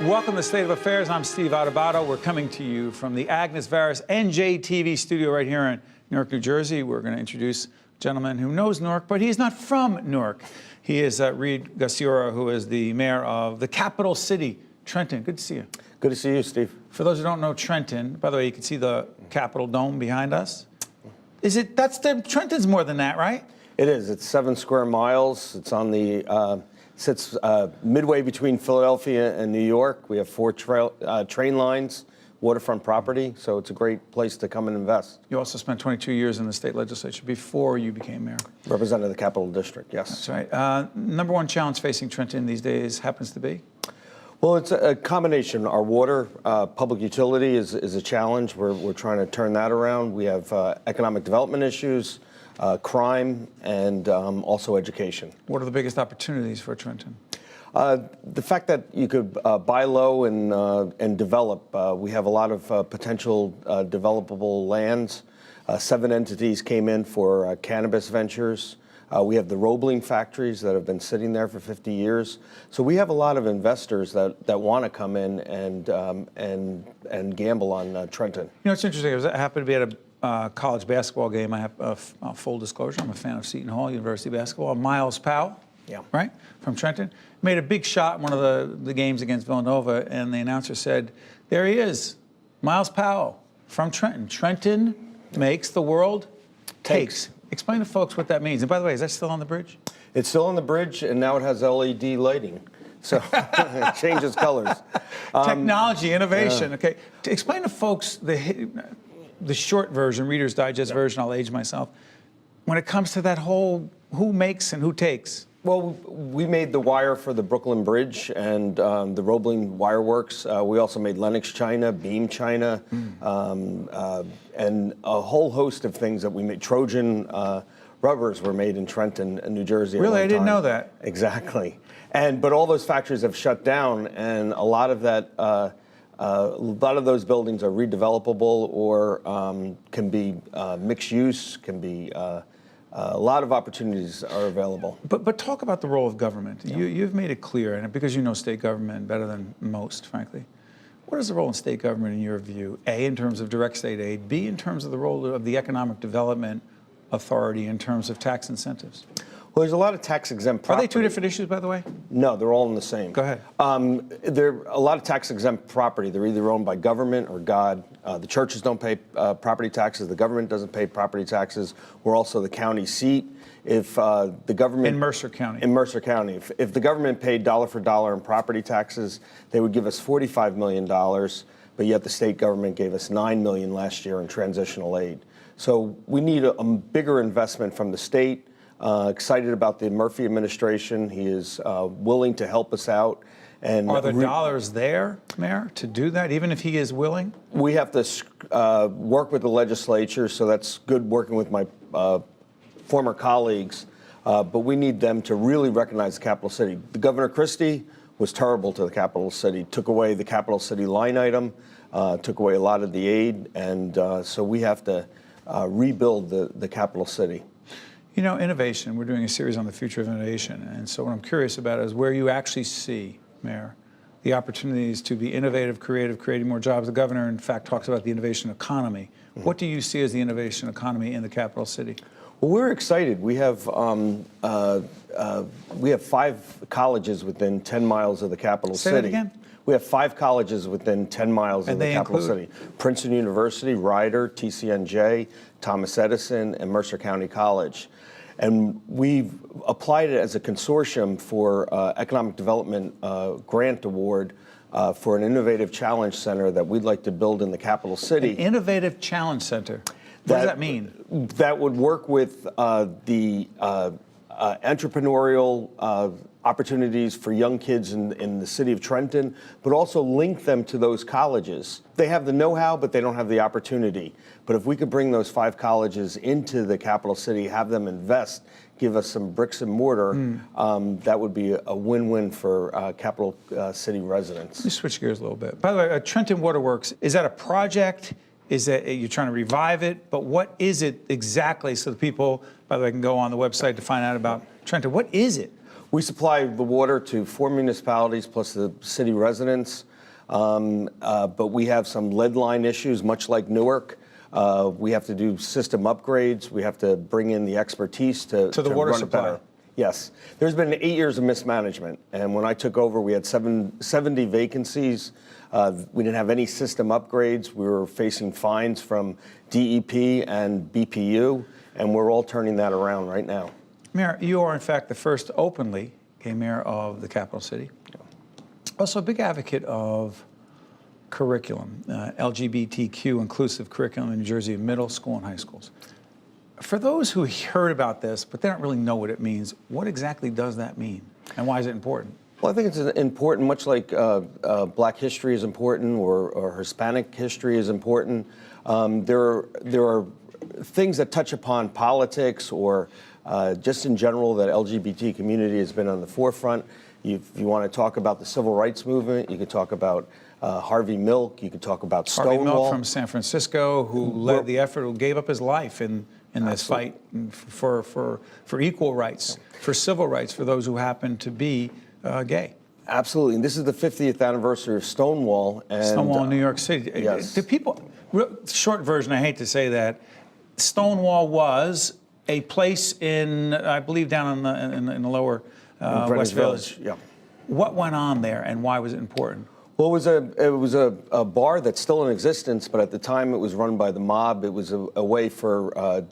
Welcome to State of Affairs. I'm Steve Adubato. We're coming to you from the Agnes Varus NJTV studio right here in Newark, New Jersey. We're going to introduce a gentleman who knows Newark, but he's not from Newark. He is Reed Gusciora, who is the mayor of the capital city, Trenton. Good to see you. Good to see you, Steve. For those who don't know Trenton, by the way, you can see the Capitol Dome behind us. Trenton's more than that, right? It is. It's 7 square miles. It's on the, sits midway between Philadelphia and New York. We have 4 train lines, waterfront property, so it's a great place to come and invest. You also spent 22 years in the state legislature before you became mayor. Represented the Capital District, yes. That's right. Number one challenge facing Trenton these days happens to be? Well, it's a combination. Our water, public utility is a challenge. We're trying to turn that around. We have economic development issues, crime, and also education. What are the biggest opportunities for Trenton? The fact that you could buy low and develop. We have a lot of potential developable lands. 7 entities came in for cannabis ventures. We have the Roebling factories that have been sitting there for 50 years. So we have a lot of investors that want to come in and gamble on Trenton. You know, it's interesting. I happened to be at a college basketball game. I have full disclosure. I'm a fan of Seton Hall University basketball. Miles Powell, right, from Trenton, made a big shot in one of the games against Villanova, and the announcer said, "There he is, Miles Powell from Trenton. Trenton makes, the world takes." Explain to folks what that means. And by the way, is that still on the bridge? It's still on the bridge, and now it has LED lighting. So it changes colors. Technology, innovation. Okay. Explain to folks the short version, Reader's Digest version. I'll age myself. When it comes to that whole who makes and who takes. Well, we made the wire for the Brooklyn Bridge and the Roebling Wire Works. We also made Lennox China, Beam China, and a whole host of things that we made. Trojan rubbers were made in Trenton, New Jersey. Really? I didn't know that. Exactly. But all those factories have shut down, and a lot of that, a lot of those buildings are redevelopable or can be mixed use, can be. A lot of opportunities are available. But talk about the role of government. Yeah. You've made it clear, and because you know state government better than most, frankly. What is the role in state government in your view? A, in terms of direct state aid. B, in terms of the role of the Economic Development Authority in terms of tax incentives. Well, there's a lot of tax-exempt property. Are they 2 different issues, by the way? No, they're all in the same. Go ahead. There are a lot of tax-exempt property. They're either owned by government or God. The churches don't pay property taxes. The government doesn't pay property taxes. We're also the county seat. If the government... In Mercer County. In Mercer County. If the government paid dollar for dollar in property taxes, they would give us $45 million, but yet the state government gave us $9 million last year in transitional aid. So we need a bigger investment from the state. Excited about the Murphy administration. He is willing to help us out. And are there dollars there, Mayor, to do that, even if he is willing? We have to work with the legislature, so that's good working with my former colleagues. But we need them to really recognize the capital city. The Governor Christie was terrible to the capital city, took away the capital city line item, took away a lot of the aid, and so we have to rebuild the capital city. You know, innovation, we're doing a series on the future of innovation, and so what I'm curious about is where you actually see, Mayor, the opportunities to be innovative, creative, creating more jobs. The governor, in fact, talks about the innovation economy. Mm-hmm. What do you see as the innovation economy in the capital city? Well, we're excited. We have 5 colleges within 10 miles of the capital city. Say that again? We have 5 colleges within 10 miles of the capital city. Princeton University, Rider, TCNJ, Thomas Edison, and Mercer County College. And we've applied it as a consortium for economic development grant award for an innovative challenge center that we'd like to build in the capital city. An innovative challenge center. What does that mean? That would work with the entrepreneurial opportunities for young kids in the city of Trenton, but also link them to those colleges. They have the know-how, but they don't have the opportunity. But if we could bring those 5 colleges into the capital city, have them invest, give us some bricks and mortar, that would be a win-win for capital city residents. Let me switch gears a little bit. By the way, Trenton Waterworks, is that a project? Is that you're trying to revive it? But what is it exactly, so the people, by the way, can go on the website to find out about Trenton. What is it? We supply the water to 4 municipalities plus the city residents. But we have some lead line issues, much like Newark. We have to do system upgrades. We have to bring in the expertise to the water run it supply. better. Yes. There's been 8 years of mismanagement. And when I took over, we had 70 vacancies. We didn't have any system upgrades. We were facing fines from DEP and BPU, and we're all turning that around right now. Mayor, you are in fact the first openly gay mayor of the capital city. Also a big advocate of curriculum, LGBTQ inclusive curriculum in New Jersey, middle school and high schools. For those who heard about this, but they don't really know what it means, what exactly does that mean? And why is it important? Well, I think it's important, much like Black history is important or Hispanic history is important. There are things that touch upon politics or just in general that LGBT community has been on the forefront. If you want to talk about the civil rights movement, you could talk about Harvey Milk, you could talk about Stonewall. Harvey Milk from San Francisco, who led the effort, who gave up his life in this fight for equal rights, for civil rights for those who happen to be gay. Absolutely, and this is the 50th anniversary of Stonewall. And, Stonewall in New York City. Yes. Do people, short version, I hate to say that, Stonewall was a place in, I believe, down in the lower West Village. Yeah. What went on there, and why was it important? Well, it was a bar that's still in existence, but at the time it was run by the mob. It was a way for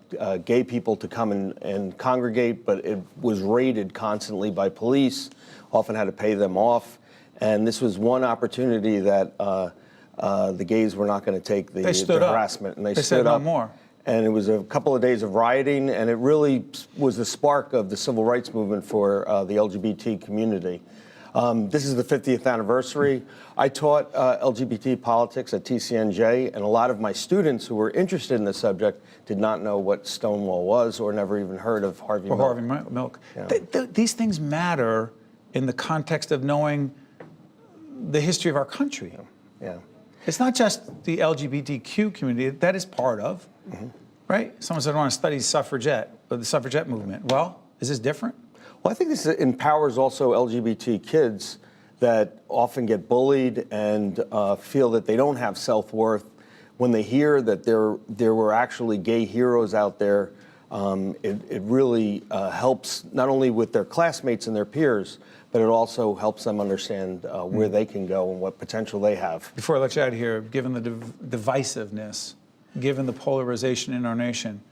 gay people to come and congregate, but it was raided constantly by police, often had to pay them off. And this was one opportunity that the gays were not going to take the harassment. And they stood said up. no more. And it was a couple of days of rioting, and it really was the spark of the civil rights movement for the LGBT community. This is the 50th anniversary. I taught LGBT politics at TCNJ, and a lot of my students who were interested in the subject did not know what Stonewall was or never even heard of Harvey Milk. Harvey Milk. Yeah. These things matter in the context of knowing the history of our country. Yeah. It's not just the LGBTQ community, that is part of, right? Someone said, I want to study suffragette, or the suffragette movement. Well, is this different? Well, I think this empowers also LGBT kids that often get bullied and feel that they don't have self-worth. When they hear that there were actually gay heroes out there, it really helps not only with their classmates and their peers, but it also helps them understand where they can go and what potential they have. Before I let you out of here, given the divisiveness, given the polarization in our nation,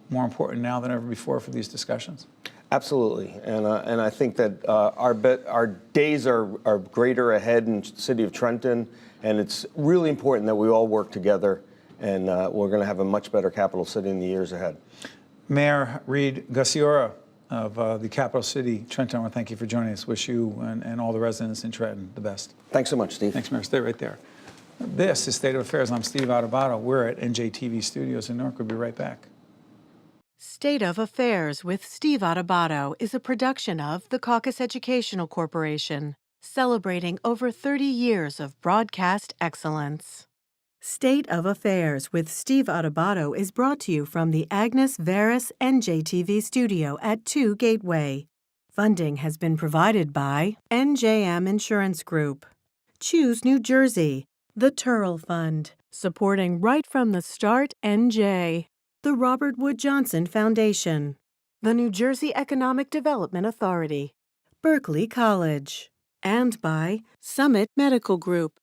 more important now than ever before for these discussions? Absolutely, and I think that our days are greater ahead in the city of Trenton, and it's really important that we all work together, and we're going to have a much better capital city in the years ahead. Mayor Reed Gusciora of the capital city, Trenton, I want to thank you for joining us. Wish you and all the residents in Trenton the best. Thanks so much, Steve. Thanks, Mayor. Stay right there. This is State of Affairs. I'm Steve Adubato. We're at NJTV Studios in Newark. We'll be right back. State of Affairs with Steve Adubato is a production of the Caucus Educational Corporation, celebrating over 30 years of broadcast excellence. State of Affairs with Steve Adubato is brought to you from the Agnes Veris NJTV studio at 2 Gateway. Funding has been provided by NJM Insurance Group, Choose New Jersey, the Turrell Fund, supporting Right from the Start NJ, the Robert Wood Johnson Foundation, the New Jersey Economic Development Authority, Berkeley College, and by Summit Medical Group,